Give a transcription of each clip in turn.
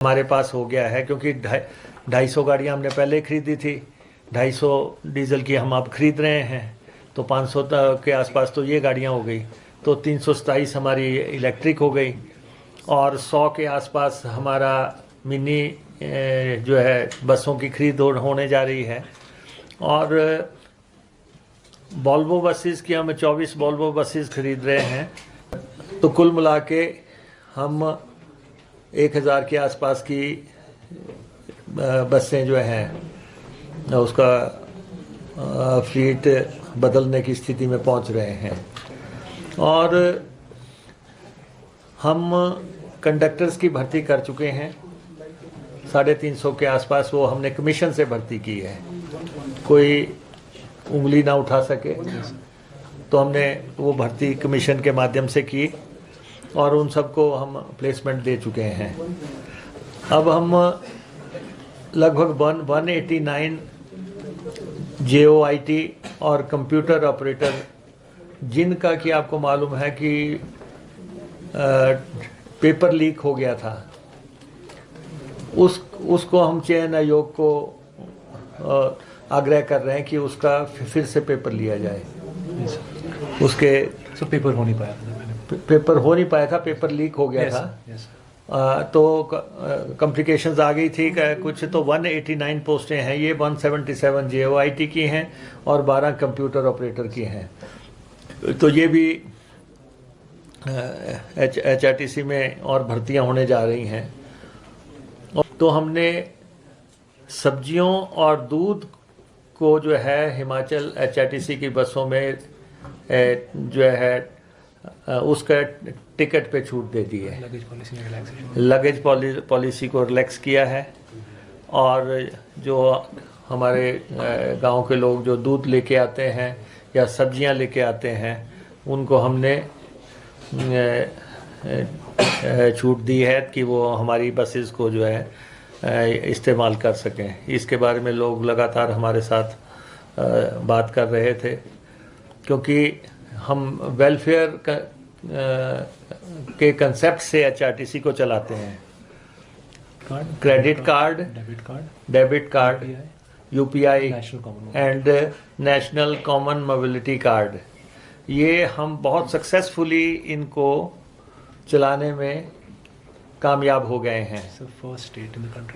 हमारे पास हो गया है, क्योंकि 250 गाड़ियाँ हमने पहले खरीदी थी, 250 डीजल की हम अब खरीद रहे हैं, तो 500 के आसपास तो ये गाड़ियाँ हो गई, तो 327 हमारी इलेक्ट्रिक हो गई, और 100 के आसपास हमारा मिनी जो है बसों की खरीद होने जा रही है। और वॉल्वो बसेस की हम 24 वॉल्वो बसेस खरीद रहे हैं, तो कुल मिला के हम 1000 के आसपास की बसें जो हैं उसका फ्लीट बदलने की स्थिति में पहुंच रहे हैं। और हम कंडक्टर्स की भर्ती कर चुके हैं 350 के आसपास, वो हमने कमीशन से भर्ती की है, कोई उंगली ना उठा सके, तो हमने वो भर्ती कमीशन के माध्यम से की और उन सबको हम प्लेसमेंट दे चुके हैं। अब हम लगभग 189 JOIT और कंप्यूटर ऑपरेटर, जिनका कि आपको मालूम है कि पेपर लीक हो गया था, उसको हम चयन आयोग को आग्रह कर रहे हैं कि उसका फिर से पेपर लिया जाए। उसके पेपर हो नहीं पाया था, पेपर लीक हो गया था। तो कॉम्प्लिकेशंस आ गई थी, कुछ तो 189 पोस्टें हैं, ये 177 JOIT की हैं और 12 कंप्यूटर ऑपरेटर की हैं। तो ये भी HRTC में और भर्तियां होने जा रही हैं। तो हमने सब्जियों और दूध को जो है हिमाचल HRTC की बसों में जो है उसका टिकट पे छूट दे दी है, लगेज पॉलिसी को रिलैक्स किया है। और जो हमारे गांव के लोग जो दूध लेके आते हैं या सब्जियां लेके आते हैं, उनको हमने छूट दी है कि वो हमारी बसेस को जो है इस्तेमाल कर सकें। इसके बारे में लोग लगातार हमारे साथ बात कर रहे थे, क्योंकि हम वेलफेयर के कंसेप्ट से HRTC को चलाते हैं। Credit card, debit card, UPI and national common mobility card, ये हम बहुत सक्सेसफुली इनको चलाने में कामयाब हो गए हैं।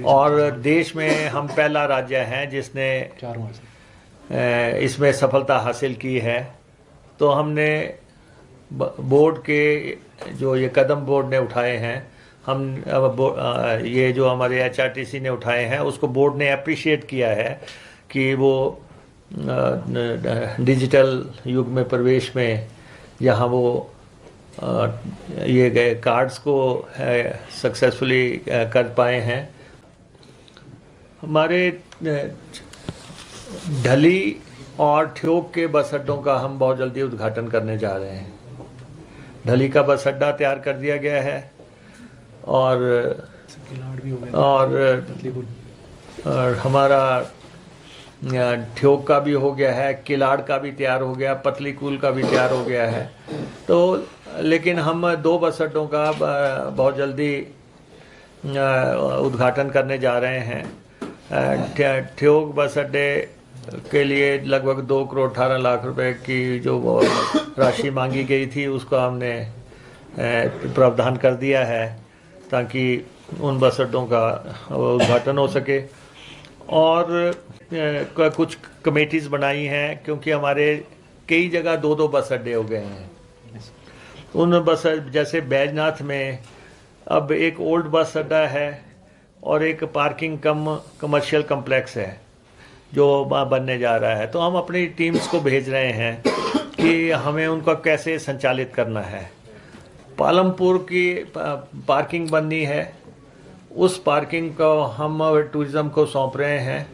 और देश में हम पहला राज्य हैं जिसने इसमें सफलता हासिल की है। तो हमने बोर्ड के जो ये कदम बोर्ड ने उठाए हैं, ये जो हमारे HRTC ने उठाए हैं, उसको बोर्ड ने अप्रिशिएट किया है कि वो डिजिटल युग में प्रवेश में यहाँ वो ये गए कार्ड्स को सक्सेसफुली कर पाए हैं। हमारे ढली और ठियोग के बस अड्डों का हम बहुत जल्दी उद्घाटन करने जा रहे हैं। ढली का बस अड्डा तैयार कर दिया गया है और हमारा ठियोग का भी हो गया है, किलाड़ का भी तैयार हो गया, पतली कूल का भी तैयार हो गया है। तो लेकिन हम 2 बस अड्डों का बहुत जल्दी उद्घाटन करने जा रहे हैं। ठियोग बस अड्डे के लिए लगभग 2 करोड़ 18 लाख रुपए की जो राशि मांगी गई थी, उसको हमने प्रावधान कर दिया है ताकि उन बस अड्डों का उद्घाटन हो सके। और कुछ कमेटीज़ बनाई हैं, क्योंकि हमारे कई जगह 2-2 बस अड्डे हो गए हैं। उन बस जैसे बैजनाथ में अब एक ओल्ड बस अड्डा है और एक पार्किंग कम कमर्शियल कम्प्लेक्स है जो बनने जा रहा है। तो हम अपनी टीम्स को भेज रहे हैं कि हमें उनका कैसे संचालित करना है। पालमपुर की पार्किंग बननी है, उस पार्किंग को हम टूरिज़्म को सौंप रहे हैं,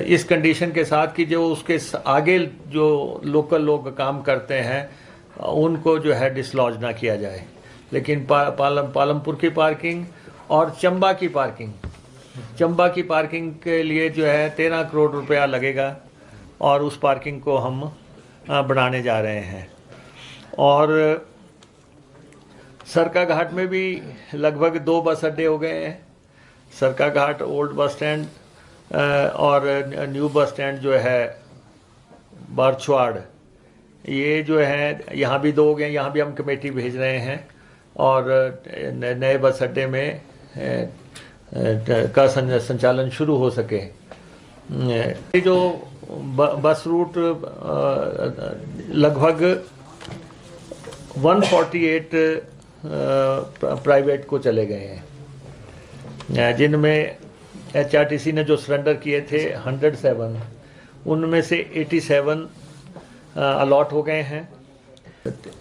इस कंडीशन के साथ कि जो उसके आगे जो लोकल लोग काम करते हैं उनको जो है डिसलॉज ना किया जाए। लेकिन पालमपुर की पार्किंग और चंबा की पार्किंग के लिए जो है 13 करोड़ रुपया लगेगा और उस पार्किंग को हम बनाने जा रहे हैं। और सरका घाट में भी लगभग 2 बस अड्डे हो गए हैं। सरका घाट ओल्ड बस स्टैंड और न्यू बस स्टैंड जो है बारछवाड़, ये जो है यहाँ भी 2 हो गए। यहाँ भी हम कमेटी भेज रहे हैं और नए बस अड्डे में का संचालन शुरू हो सके। ये जो बस रूट लगभग 148 प्राइवेट को चले गए हैं, जिनमें HRTC ने जो सरेंडर किए थे 107, उनमें से 87 अलॉट हो गए हैं।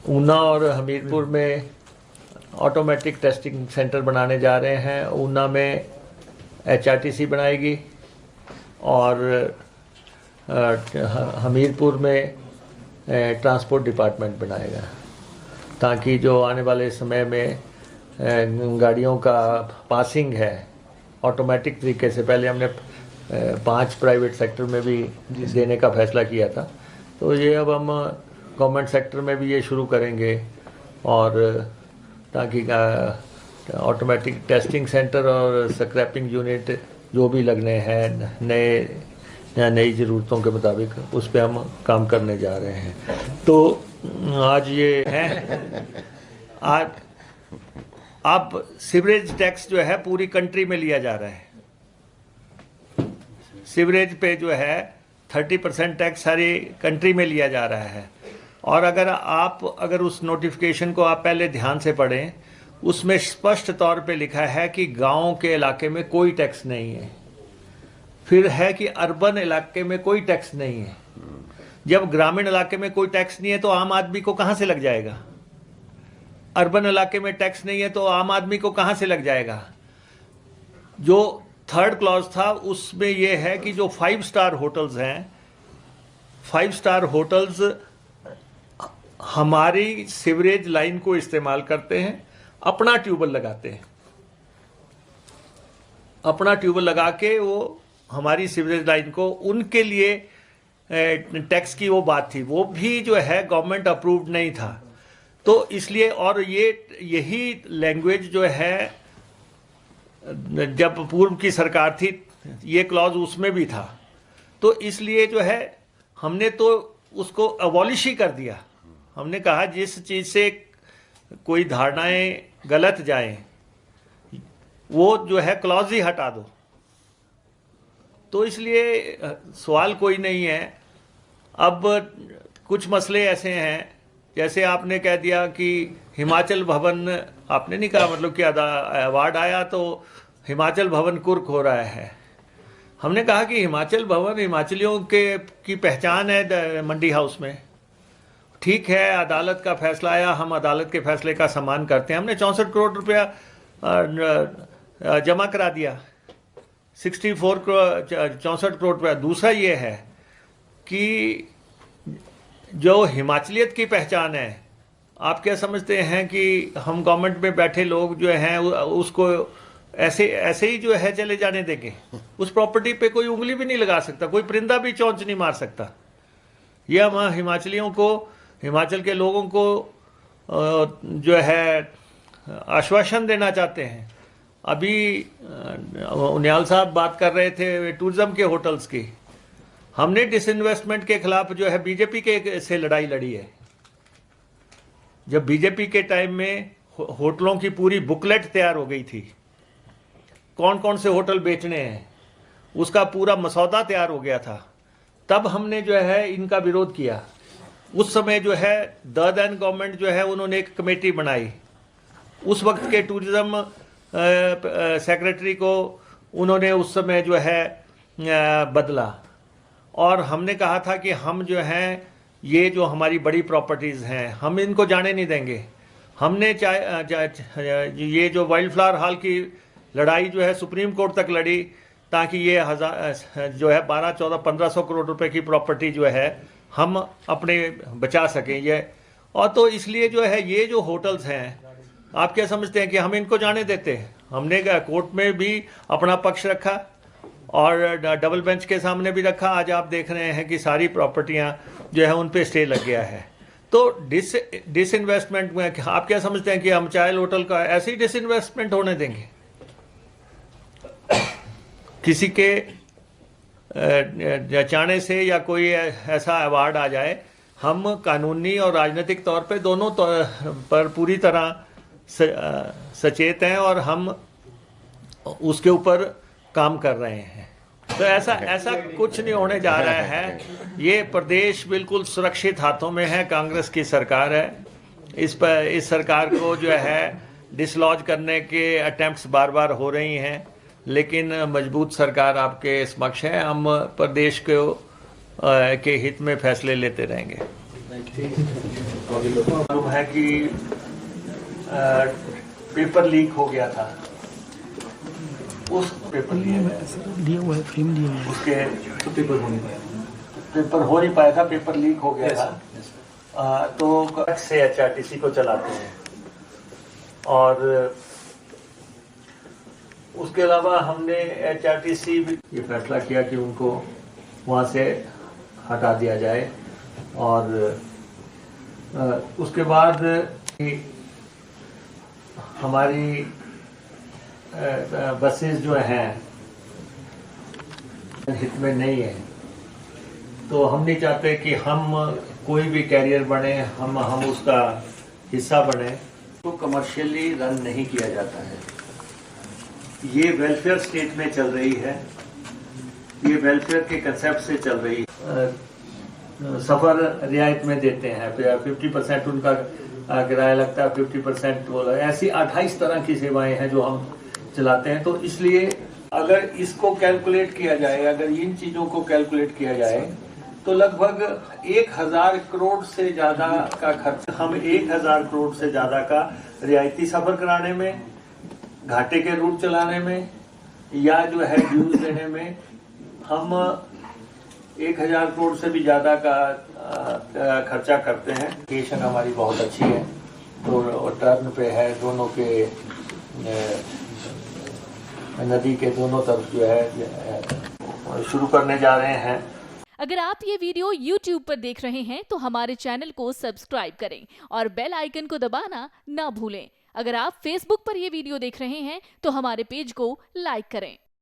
ऊना और हमीरपुर में ऑटोमेटिक टेस्टिंग सेंटर बनाने जा रहे हैं। ऊना में HRTC बनाएगी और हमीरपुर में ट्रांसपोर्ट डिपार्टमेंट बनाएगा, ताकि जो आने वाले समय में गाड़ियों का पासिंग है ऑटोमेटिक तरीके से, पहले हमने 5 प्राइवेट सेक्टर में भी देने का फैसला किया था, तो ये अब हम गवर्नमेंट सेक्टर में भी ये शुरू करेंगे। और ताकि ऑटोमेटिक टेस्टिंग सेंटर और स्क्रैपिंग यूनिट जो भी लगने हैं नई ज़रूरतों के मुताबिक, उस पर हम काम करने जा रहे हैं। तो आज ये है, आज अब सीवरेज टैक्स जो है पूरी कंट्री में लिया जा रहा है। सीवरेज पे जो है 30% टैक्स सारी कंट्री में लिया जा रहा है। और अगर उस नोटिफिकेशन को आप पहले ध्यान से पढ़ें, उसमें स्पष्ट तौर पे लिखा है कि गांव के इलाके में कोई टैक्स नहीं है, फिर है कि अर्बन इलाके में कोई टैक्स नहीं है। जब ग्रामीण इलाके में कोई टैक्स नहीं है तो आम आदमी को कहां से लग जाएगा? अर्बन इलाके में टैक्स नहीं है तो आम आदमी को कहां से लग जाएगा? जो 3rd क्लॉज था उसमें यह है कि जो 5 स्टार होटल्स हैं, 5 स्टार होटल्स हमारी सीवरेज लाइन को इस्तेमाल करते हैं, अपना ट्यूबवेल लगाते हैं, अपना ट्यूबवेल लगा के वो हमारी सीवरेज लाइन को, उनके लिए टैक्स की वो बात थी, वो भी जो है गवर्नमेंट अप्रूव्ड नहीं था। तो इसलिए, और यही लैंग्वेज जो है जब पूर्व की सरकार थी, ये क्लॉज उसमें भी था। तो इसलिए जो है हमने तो उसको अबॉलिश ही कर दिया। हमने कहा जिस चीज़ से कोई धारणाएं गलत जाएं, वो जो है क्लॉज ही हटा दो। तो इसलिए सवाल कोई नहीं है। अब कुछ मसले ऐसे हैं, जैसे आपने कह दिया कि हिमाचल भवन, आपने नहीं कहा, मतलब कि अवार्ड आया तो हिमाचल भवन कुर्क हो रहा है। हमने कहा कि हिमाचल भवन हिमाचलियों की पहचान है मंडी हाउस में। ठीक है, अदालत का फैसला आया, हम अदालत के फैसले का सम्मान करते हैं। हमने 64 करोड़ रुपया जमा करा दिया, 64 करोड़ रुपया। दूसरा ये है कि जो हिमाचलियत की पहचान है, आप क्या समझते हैं कि हम गवर्नमेंट में बैठे लोग जो हैं उसको ऐसे ही जो है चले जाने देंगे? उस प्रॉपर्टी पे कोई उंगली भी नहीं लगा सकता, कोई परिंदा भी चौंच नहीं मार सकता। ये हम हिमाचलियों को, हिमाचल के लोगों को जो है आश्वासन देना चाहते हैं। अभी उनियाल साहब बात कर रहे थे टूरिज्म के होटल्स की। हमने डिसइन्वेस्टमेंट के खिलाफ जो है बीजेपी के से लड़ाई लड़ी है। जब बीजेपी के टाइम में होटलों की पूरी बुकलेट तैयार हो गई थी, कौन कौन से होटल बेचने हैं, उसका पूरा मसौदा तैयार हो गया था, तब हमने जो है इनका विरोध किया। उस समय जो है दैन गवर्नमेंट जो है उन्होंने एक कमेटी बनाई। उस वक्त के टूरिज्म सेक्रेटरी को उन्होंने उस समय जो है बदला, और हमने कहा था कि हम जो हैं ये जो हमारी बड़ी प्रॉपर्टीज़ हैं हम इनको जाने नहीं देंगे। हमने ये जो वाइल्ड फ्लावर हॉल की लड़ाई जो है सुप्रीम कोर्ट तक लड़ी, ताकि ये जो है 12, 14, 1500 करोड़ रुपए की प्रॉपर्टी जो है हम अपने बचा सकें ये। और तो इसलिए जो है ये जो होटल्स हैं, आप क्या समझते हैं कि हम इनको जाने देते हैं? हमने कोर्ट में भी अपना पक्ष रखा और डबल बेंच के सामने भी रखा। आज आप देख रहे हैं कि सारी प्रॉपर्टियां जो है उन पे स्टे लग गया है। तो डिसइन्वेस्टमेंट में आप क्या समझते हैं कि हम चायल होटल का ऐसे ही डिसइन्वेस्टमेंट होने देंगे? किसी के जाने से या कोई ऐसा अवार्ड आ जाए, हम कानूनी और राजनीतिक तौर पे दोनों पर पूरी तरह सचेत हैं और हम उसके ऊपर काम कर रहे हैं। तो ऐसा कुछ नहीं होने जा रहा है। ये प्रदेश बिल्कुल सुरक्षित हाथों में है, कांग्रेस की सरकार है। इस सरकार को जो है डिसलॉज करने के अटेम्प्ट्स बार बार हो रही हैं, लेकिन मजबूत सरकार आपके समक्ष है। हम प्रदेश के हित में फैसले लेते रहेंगे। मालूम है कि पेपर लीक हो गया था, उस पेपर दिया हुआ है, फ्रेम दिया हुआ है, उसके तो पेपर हो नहीं पाया था, पेपर लीक हो गया था। तो से HRTC को चलाते हैं और उसके अलावा हमने HRTC ये फैसला किया कि उनको वहाँ से हटा दिया जाए। और उसके बाद हमारी बसेस जो हैं हित में नहीं है, तो हम नहीं चाहते कि हम कोई भी कैरियर बने, हम उसका हिस्सा बने। तो कमर्शियली रन नहीं किया जाता है, ये वेलफेयर स्टेट में चल रही है, ये वेलफेयर के कंसेप्ट से चल रही है। सफ़र रियायत में देते हैं, 50% उनका किराया लगता है, 50% वो ऐसी 28 तरह की सेवाएं हैं जो हम चलाते हैं। तो इसलिए अगर इसको कैलकुलेट किया जाए, अगर इन चीज़ों को कैलकुलेट किया जाए तो लगभग 1000 करोड़ से ज़्यादा का खर्च, हम 1000 करोड़ से ज़्यादा का रियायती सफ़र कराने में, घाटे के रूट चलाने में या जो है ड्यूज देने में हम 1000 करोड़ से भी ज़्यादा का खर्चा करते हैं। लोकेशन हमारी बहुत अच्छी है, तो टर्न पे है, दोनों के नदी के दोनों तरफ जो है शुरू करने जा रहे हैं। अगर आप ये वीडियो YouTube पर देख रहे हैं तो हमारे चैनल को सब्सक्राइब करें और बेल आइकन को दबाना ना भूलें। अगर आप Facebook पर ये वीडियो देख रहे हैं तो हमारे पेज को लाइक करें।